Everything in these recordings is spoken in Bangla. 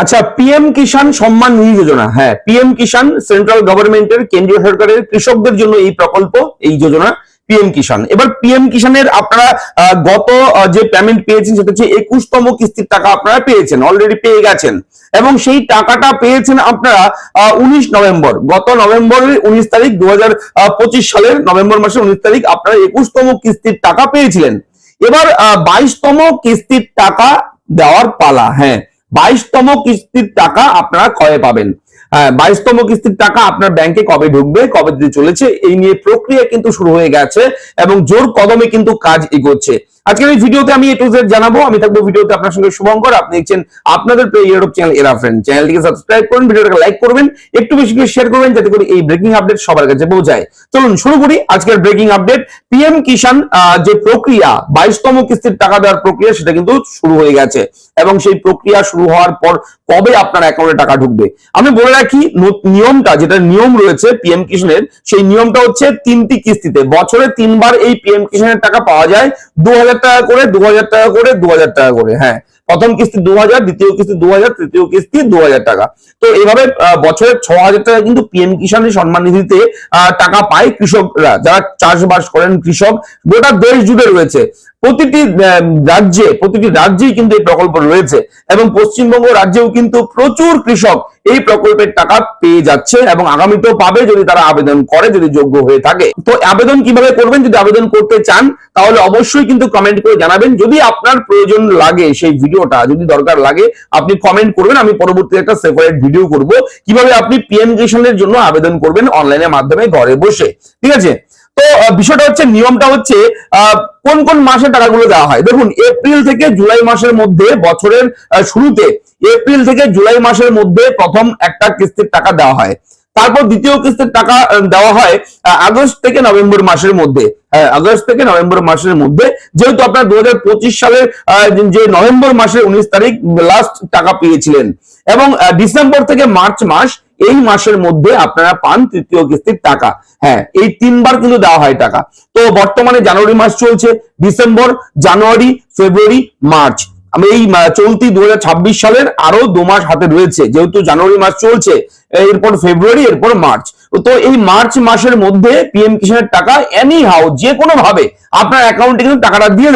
আচ্ছা, পিএম কিষাণ সম্মান নিধি যোজনা। হ্যাঁ, পিএম কিষাণ সেন্ট্রাল গভর্নমেন্টের, কেন্দ্রীয় সরকারের কৃষকদের জন্য এই প্রকল্প, এই যোজনা পিএম কিষাণ। এবার পিএম কিষাণের আপনারা গত যে পেমেন্ট পেয়েছেন সেটা হচ্ছে 21তম কিস্তির টাকা আপনারা পেয়েছেন, অলরেডি পেয়ে গেছেন। এবং সেই টাকাটা পেয়েছেন আপনারা 19 নভেম্বর, গত নভেম্বরের 19 তারিখ 2025 সালের নভেম্বর মাসের 19 তারিখ আপনারা 21তম কিস্তির টাকা পেয়েছিলেন। এবার 22তম কিস্তির টাকা দেওয়ার পালা। হ্যাঁ, 22তম কিস্তির টাকা আপনারা কবে পাবেন? 22তম কিস্তির টাকা আপনার ব্যাংকে কবে ঢুকবে, কবে দিতে চলেছে, এই নিয়ে প্রক্রিয়া কিন্তু শুরু হয়ে গেছে এবং জোর কদমে কিন্তু কাজ এগোচ্ছে। আজকের এই ভিডিওতে আমি এ টু জেড জানাবো। আমি থাকবো ভিডিওতে আপনার সঙ্গে শুভঙ্কর। আপনি দেখছেন আপনাদের প্রিয় ইউটিউব চ্যানেল এরা ফ্রেন্ড। চ্যানেলটিকে সাবস্ক্রাইব করুন, ভিডিওটাকে লাইক করবেন, একটু বেশি করে শেয়ার করবেন যাতে করে এই ব্রেকিং আপডেট সবার কাছে পৌঁছায়। চলুন শুরু করি আজকের ব্রেকিং আপডেট। পিএম কিষাণ যে প্রক্রিয়া, 22তম কিস্তির টাকা দেওয়ার প্রক্রিয়া, সেটা কিন্তু শুরু হয়ে গেছে এবং সেই প্রক্রিয়া শুরু হওয়ার পর কবে আপনার অ্যাকাউন্টে টাকা ঢুকবে আমি বলে রাখি। নিয়মটা, যেটা নিয়ম রয়েছে পিএম কিষাণের, সেই নিয়মটা হচ্ছে 3টি কিস্তিতে বছরে 3বার এই পিএম কিষাণের টাকা পাওয়া যায়। 2000 টাকা করে, 2000 টাকা করে, 2000 টাকা করে। হ্যাঁ, প্রথম কিস্তি 2000, দ্বিতীয় কিস্তি 2000, তৃতীয় কিস্তি 2000 টাকা। তো এইভাবে বছরে 6000 টাকা কিন্তু পিএম কিষাণের সম্মান নিধিতে টাকা পায় কৃষকরা, যারা চাষবাস করেন কৃষক। গোটা দেশ জুড়ে রয়েছে, প্রতিটি রাজ্যেই কিন্তু এই প্রকল্প রয়েছে এবং পশ্চিমবঙ্গ রাজ্যেও কিন্তু প্রচুর কৃষক এই প্রকল্পের টাকা পেয়ে যাচ্ছে এবং আগামীতেও পাবে যদি তারা আবেদন করে, যদি যোগ্য হয়ে থাকে। তো আবেদন কিভাবে করবেন? যদি আবেদন করতে চান তাহলে অবশ্যই কিন্তু কমেন্ট করে জানাবেন। যদি আপনার প্রয়োজন লাগে, সেই ভিডিওটা যদি দরকার লাগে, আপনি কমেন্ট করবেন। আমি পরবর্তীতে একটা সেপারেট ভিডিও করব কিভাবে আপনি পিএম কিষাণের জন্য আবেদন করবেন অনলাইনের মাধ্যমে ঘরে বসে। ঠিক আছে? তো বিষয়টা হচ্ছে, নিয়মটা হচ্ছে কোন কোন মাসে টাকাগুলো দেওয়া হয়। দেখুন, এপ্রিল থেকে জুলাই মাসের মধ্যে, বছরের শুরুতে এপ্রিল থেকে জুলাই মাসের মধ্যে প্রথম একটা কিস্তির টাকা দেওয়া হয়। তারপর দ্বিতীয় কিস্তির টাকা দেওয়া হয় আগস্ট থেকে নভেম্বর মাসের মধ্যে। আগস্ট থেকে নভেম্বর মাসের মধ্যে, যেহেতু আপনার 2025 সালের যে নভেম্বর মাসের 19 তারিখ লাস্ট টাকা পেয়েছিলেন। এবং ডিসেম্বর থেকে মার্চ মাস, এই মাসের মধ্যে আপনারা পান তৃতীয় কিস্তির টাকা। হ্যাঁ, এই 3বার কিন্তু দেওয়া হয় টাকা। তো বর্তমানে জানুয়ারি মাস চলছে, ডিসেম্বর, জানুয়ারি, ফেব্রুয়ারি, মার্চ। এই চলতি 2026 সালের আরো 2 মাস হাতে রয়েছে, যেহেতু জানুয়ারি মাস চলছে, এরপর ফেব্রুয়ারি, এরপর মার্চ। তো এই মার্চ মাসের মধ্যে পিএম কিষাণের টাকা এনি হাউ, যে কোনো ভাবে আপনার অ্যাকাউন্টে কিন্তু টাকাটা দিয়ে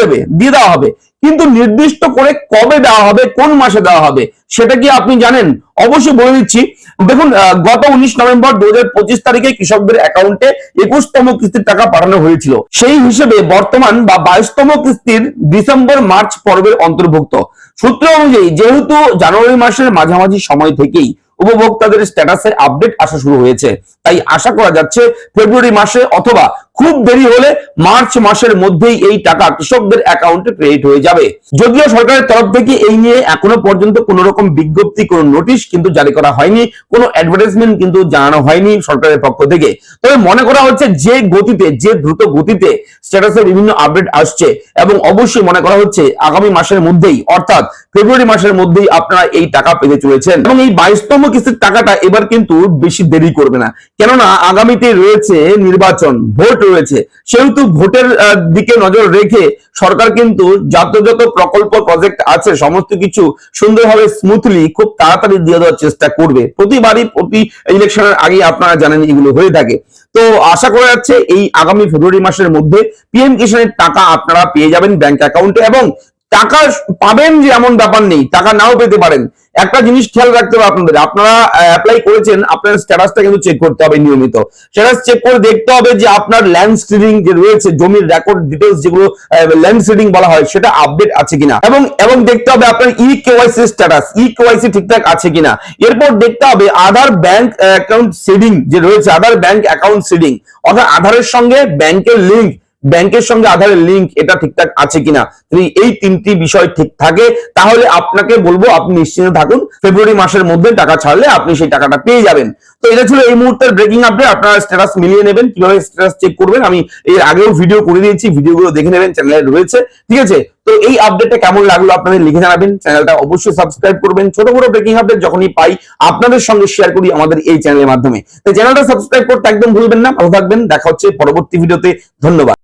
দেওয়া হবে। কিন্তু নির্দিষ্ট করে কবে দেওয়া হবে, কোন মাসে দেওয়া হবে, সেটা কি আপনি জানেন? অবশ্যই বলে দিচ্ছি। দেখুন, গত 19 নভেম্বর 2025 তারিখে কৃষকদের অ্যাকাউন্টে 21তম কিস্তির টাকা পাঠানো হয়েছিল। সেই হিসেবে বর্তমান বা 22তম কিস্তির ডিসেম্বর মার্চ পর্বের অন্তর্ভুক্ত। সূত্র অনুযায়ী যেহেতু জানুয়ারি মাসের মাঝামাঝি সময় থেকেই উপভোক্তাদের স্ট্যাটাসে আপডেট আসা শুরু হয়েছে, তাই আশা করা যাচ্ছে ফেব্রুয়ারি মাসে অথবা খুব দেরি হলে মার্চ মাসের মধ্যেই এই টাকা কৃষকদের অ্যাকাউন্টে ক্রেডিট হয়ে যাবে। যদিও সরকারের তরফ থেকে এই নিয়ে এখনো পর্যন্ত কোনো রকম বিজ্ঞপ্তি, কোনো নোটিশ কিন্তু জারি করা হয়নি, কোনো অ্যাডভার্টাইজমেন্ট কিন্তু জানানো হয়নি সরকারের পক্ষ থেকে। তবে মনে করা হচ্ছে যে গতিতে, যে দ্রুত গতিতে স্ট্যাটাসে বিভিন্ন আপডেট আসছে, এবং অবশ্যই মনে করা হচ্ছে আগামী মাসের মধ্যেই, অর্থাৎ ফেব্রুয়ারি মাসের মধ্যেই আপনারা এই টাকা পেতে চলেছেন। এবং এই 22তম কিস্তির টাকাটা এবার কিন্তু বেশি দেরি করবে না, কেননা আগামীতে রয়েছে নির্বাচন, ভোট রয়েছে। সেহেতু ভোটের দিকে নজর রেখে সরকার কিন্তু যত প্রকল্প প্রজেক্ট আছে সমস্ত কিছু সুন্দরভাবে স্মুথলি খুব তাড়াতাড়ি দিয়ে দেওয়ার চেষ্টা করবে। প্রতিবারই প্রতি ইলেকশনের আগে আপনারা জানেন এগুলো হয়ে থাকে। তো আশা করা যাচ্ছে এই আগামী ফেব্রুয়ারি মাসের মধ্যে পিএম কিষাণের টাকা আপনারা পেয়ে যাবেন ব্যাংক অ্যাকাউন্টে। এবং টাকা পাবেন যে এমন ব্যাপার নেই, টাকা নাও পেতে পারেন। একটা জিনিস খেয়াল রাখতে হবে আপনাদের, আপনারা অ্যাপ্লাই করেছেন, আপনার স্ট্যাটাসটা কিন্তু চেক করতে হবে নিয়মিত। স্ট্যাটাস চেক করে দেখতে হবে যে আপনার ল্যান্ড সিডিং যে রয়েছে, জমির রেকর্ড ডিটেইলস যেগুলো ল্যান্ড সিডিং বলা হয়, সেটা আপডেট আছে কিনা। এবং দেখতে হবে আপনার ইকেওয়াইসি স্ট্যাটাস, ইকেওয়াইসি ঠিকঠাক আছে কিনা। এরপর দেখতে হবে আধার ব্যাংক অ্যাকাউন্ট সিডিং যে রয়েছে, আধার ব্যাংক অ্যাকাউন্ট সিডিং, অর্থাৎ আধারের সঙ্গে ব্যাংকের লিংক, ব্যাংকের সঙ্গে আধারের লিংক এটা ঠিকঠাক আছে কিনা। যদি এই 3টি বিষয় ঠিক থাকে তাহলে আপনাকে বলবো আপনি নিশ্চিন্তে থাকুন, ফেব্রুয়ারি মাসের মধ্যে টাকা ছাড়লে আপনি সেই টাকাটা পেয়ে যাবেন। তো এটা ছিল এই মুহূর্তের ব্রেকিং আপডেট। আপনারা স্ট্যাটাস মিলিয়ে নেবেন, কিভাবে স্ট্যাটাস চেক করবেন আমি এর আগেও ভিডিও করে দিয়েছি, ভিডিওগুলো দেখে নেবেন, চ্যানেলে রয়েছে। ঠিক আছে? তো এই আপডেটটা কেমন লাগলো আপনাদের লিখে জানাবেন, চ্যানেলটা অবশ্যই সাবস্ক্রাইব করবেন। ছোট বড় ব্রেকিং আপডেট যখনই পাই আপনাদের সঙ্গে শেয়ার করি আমাদের এই চ্যানেলের মাধ্যমে। তো চ্যানেলটা সাবস্ক্রাইব করতে একদম ভুলবেন না। ভালো থাকবেন, দেখা হচ্ছে পরবর্তী ভিডিওতে। ধন্যবাদ।